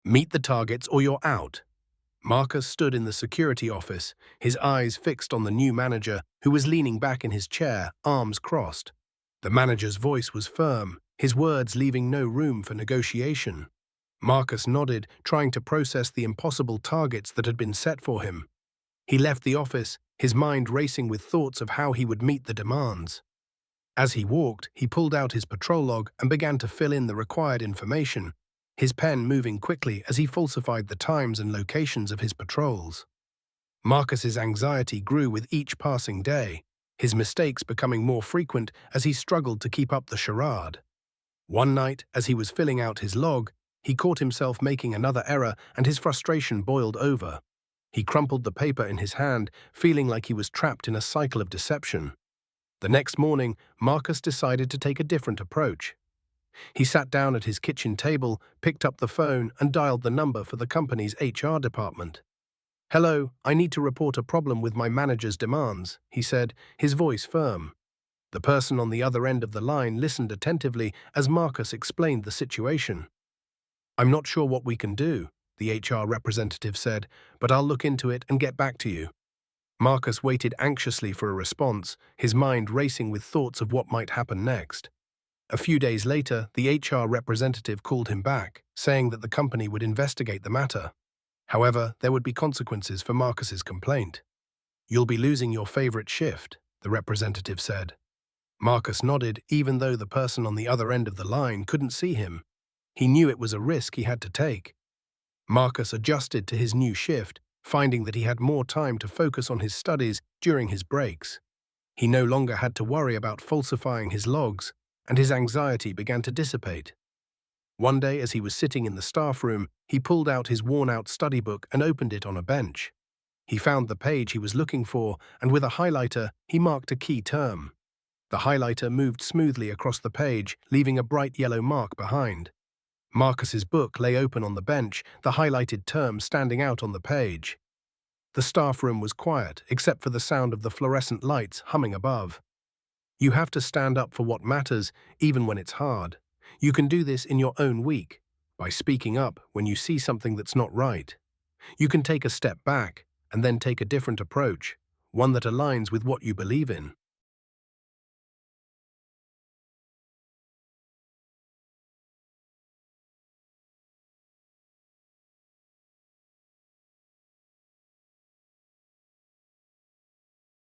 Meet the targets or you're out. Marcus stood in the security office, his eyes fixed on the new manager who was leaning back in his chair, arms crossed. The manager's voice was firm, his words leaving no room for negotiation. Marcus nodded, trying to process the impossible targets that had been set for him. He left the office, his mind racing with thoughts of how he would meet the demands. As he walked, he pulled out his patrol log and began to fill in the required information, his pen moving quickly as he falsified the times and locations of his patrols. Marcus's anxiety grew with each passing day, his mistakes becoming more frequent as he struggled to keep up the charade. One night, as he was filling out his log, he caught himself making another error and his frustration boiled over. He crumpled the paper in his hand, feeling like he was trapped in a cycle of deception. The next morning, Marcus decided to take a different approach. He sat down at his kitchen table, picked up the phone, and dialed the number for the company's HR department. "Hello, I need to report a problem with my manager's demands," he said, his voice firm. The person on the other end of the line listened attentively as Marcus explained the situation. "I'm not sure what we can do," the HR representative said, "but I'll look into it and get back to you." Marcus waited anxiously for a response, his mind racing with thoughts of what might happen next. A few days later, the HR representative called him back, saying that the company would investigate the matter. However, there would be consequences for Marcus's complaint. "You'll be losing your favorite shift," the representative said. Marcus nodded, even though the person on the other end of the line couldn't see him. He knew it was a risk he had to take. Marcus adjusted to his new shift, finding that he had more time to focus on his studies during his breaks. He no longer had to worry about falsifying his logs, and his anxiety began to dissipate. One day, as he was sitting in the staff room, he pulled out his worn-out study book and opened it on a bench. He found the page he was looking for, and with a highlighter, he marked a key term. The highlighter moved smoothly across the page, leaving a bright yellow mark behind. Marcus's book lay open on the bench, the highlighted term standing out on the page. The staff room was quiet, except for the sound of the fluorescent lights humming above. You have to stand up for what matters, even when it's hard. You can do this in your own week, by speaking up when you see something that's not right. You can take a step back, and then take a different approach, one that aligns with what you believe in.